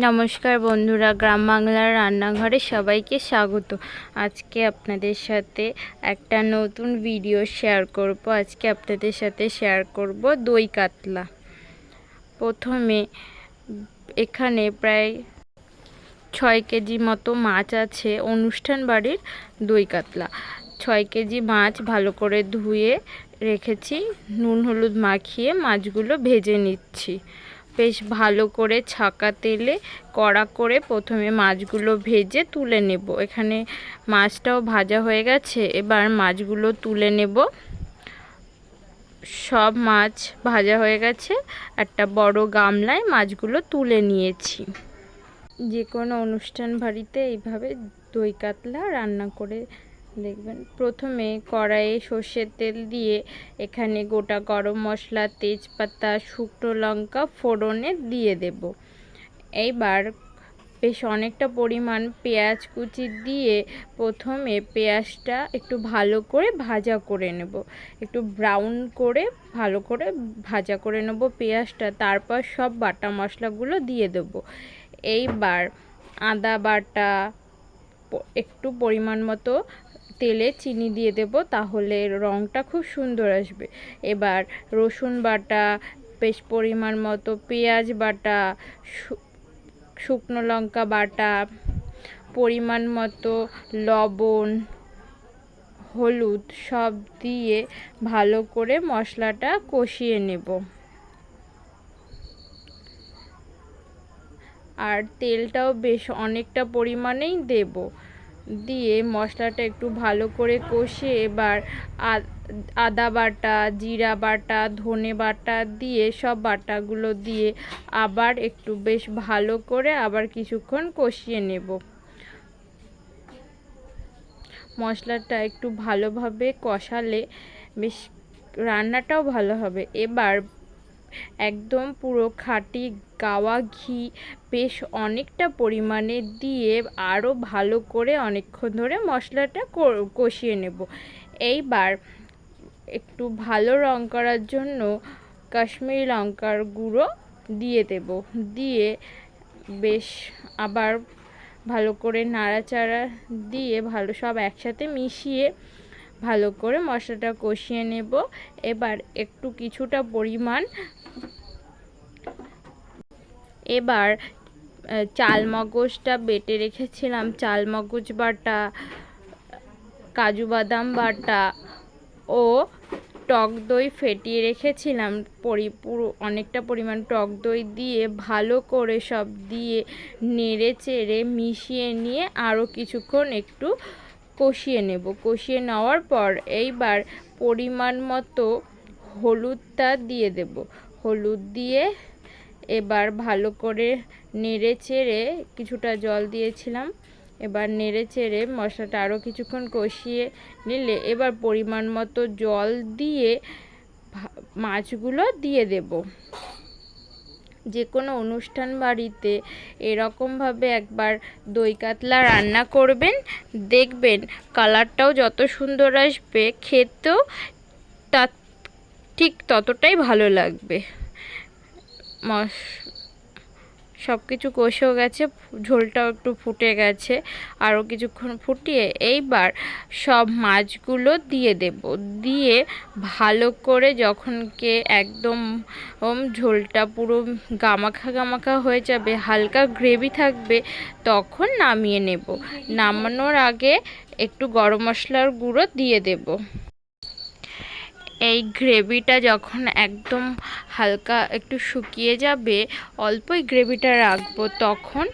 নমস্কার বন্ধুরা, গ্রাম বাংলার রান্নাঘরে সবাইকে স্বাগত। আজকে আপনাদের সাথে একটা নতুন ভিডিও শেয়ার করব। আজকে আপনাদের সাথে শেয়ার করব দই কাতলা। প্রথমে এখানে প্রায় 6 কেজি মতো মাছ আছে, অনুষ্ঠান বাড়ির দই কাতলা। 6 কেজি মাছ ভালো করে ধুয়ে রেখেছি, নুন হলুদ মাখিয়ে মাছগুলো ভেজে নিচ্ছি। বেশ ভালো করে ছাকা তেলে কড়া করে প্রথমে মাছগুলো ভেজে তুলে নেব। এখানে মাছটাও ভাজা হয়ে গেছে, এবার মাছগুলো তুলে নেব। সব মাছ ভাজা হয়ে গেছে, একটা বড় গামলায় মাছগুলো তুলে নিয়েছি। যে কোনো অনুষ্ঠান বাড়িতে এইভাবে দই কাতলা রান্না করে দেখবেন। প্রথমে কড়াইয়ে সর্ষের তেল দিয়ে এখানে গোটা গরম মশলা, তেজপাতা, শুকনো লঙ্কা ফোড়নে দিয়ে দেব। এইবার বেশ অনেকটা পরিমাণ পেঁয়াজ কুচি দিয়ে প্রথমে পেঁয়াজটা একটু ভালো করে ভাজা করে নেব, একটু ব্রাউন করে ভালো করে ভাজা করে নেব পেঁয়াজটা। তারপর সব বাটা মশলাগুলো দিয়ে দেব। এইবার আদা বাটা, একটু পরিমাণ মতো তেলে চিনি দিয়ে দেব, তাহলে রঙটা খুব সুন্দর আসবে। এবার রসুন বাটা, বেশ পরিমাণ মতো পেঁয়াজ বাটা, শুকনো লঙ্কা বাটা, পরিমাণ মতো লবণ, হলুদ সব দিয়ে ভালো করে মশলাটা কষিয়ে নেব। আর তেলটাও বেশ অনেকটা পরিমাণেই দেব। দিয়ে মশলাটা একটু ভালো করে কষিয়ে এবার আদা বাটা, জিরা বাটা, ধনে বাটা দিয়ে সব বাটাগুলো দিয়ে আবার একটু বেশ ভালো করে আবার কিছুক্ষণ কষিয়ে নেব। মশলাটা একটু ভালোভাবে কষালে বেশ রান্নাটাও ভালো হবে। এবার একদম পুরো খাঁটি গাওয়া ঘি বেশ অনেকটা পরিমাণে দিয়ে আরও ভালো করে অনেকক্ষণ ধরে মশলাটা কষিয়ে নেব। এইবার একটু ভালো রং করার জন্য কাশ্মীরি লঙ্কার গুঁড়ো দিয়ে দেব। দিয়ে বেশ আবার ভালো করে নাড়াচাড়া দিয়ে ভালো সব একসাথে মিশিয়ে ভালো করে মশলাটা কষিয়ে নেব। এবার একটু কিছুটা পরিমাণ এবার চালমগজটা বেটে রেখেছিলাম, চালমগজ বাটা, কাজু বাদাম বাটা ও টক দই ফেটিয়ে রেখেছিলাম, পুরো অনেকটা পরিমাণ টক দই দিয়ে ভালো করে সব দিয়ে নেড়ে চেড়ে মিশিয়ে নিয়ে আরও কিছুক্ষণ একটু কষিয়ে নেব। কষিয়ে নেওয়ার পর এইবার পরিমাণ মতো হলুদটা দিয়ে দেব। হলুদ দিয়ে এবার ভালো করে নেড়ে চেড়ে, কিছুটা জল দিয়েছিলাম, এবার নেড়ে চেড়ে মশলাটা আরও কিছুক্ষণ কষিয়ে নিলে এবার পরিমাণ মতো জল দিয়ে মাছগুলো দিয়ে দেব। যে কোনো অনুষ্ঠান বাড়িতে এরকমভাবে একবার দই কাতলা রান্না করবেন, দেখবেন কালারটাও যত সুন্দর আসবে, খেতেও ঠিক ততটাই ভালো লাগবে। সব কিছু কষেও গেছে, ঝোলটাও একটু ফুটে গেছে, আরও কিছুক্ষণ ফুটিয়ে এইবার সব মাছগুলো দিয়ে দেব। দিয়ে ভালো করে যখন একদম ঝোলটা পুরো গামাখা গামাখা হয়ে যাবে, হালকা গ্রেভি থাকবে, তখন নামিয়ে নেব। নামানোর আগে একটু গরম মশলার গুঁড়ো দিয়ে দেব। এই গ্রেভিটা যখন একদম হালকা একটু শুকিয়ে যাবে, অল্পই গ্রেভিটা রাখবো, তখন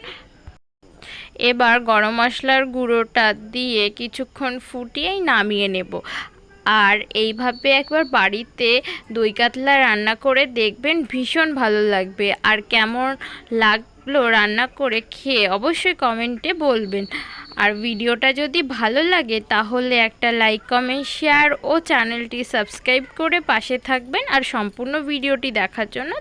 এবার গরম মশলার গুঁড়োটা দিয়ে কিছুক্ষণ ফুটিয়েই নামিয়ে নেব। আর এইভাবে একবার বাড়িতে দই কাতলা রান্না করে দেখবেন, ভীষণ ভালো লাগবে। আর কেমন লাগলো রান্না করে খেয়ে অবশ্যই কমেন্টে বলবেন। আর ভিডিওটা যদি ভালো লাগে তাহলে একটা লাইক, কমেন্ট, শেয়ার ও চ্যানেলটি সাবস্ক্রাইব করে পাশে থাকবেন। আর সম্পূর্ণ ভিডিওটি দেখার জন্য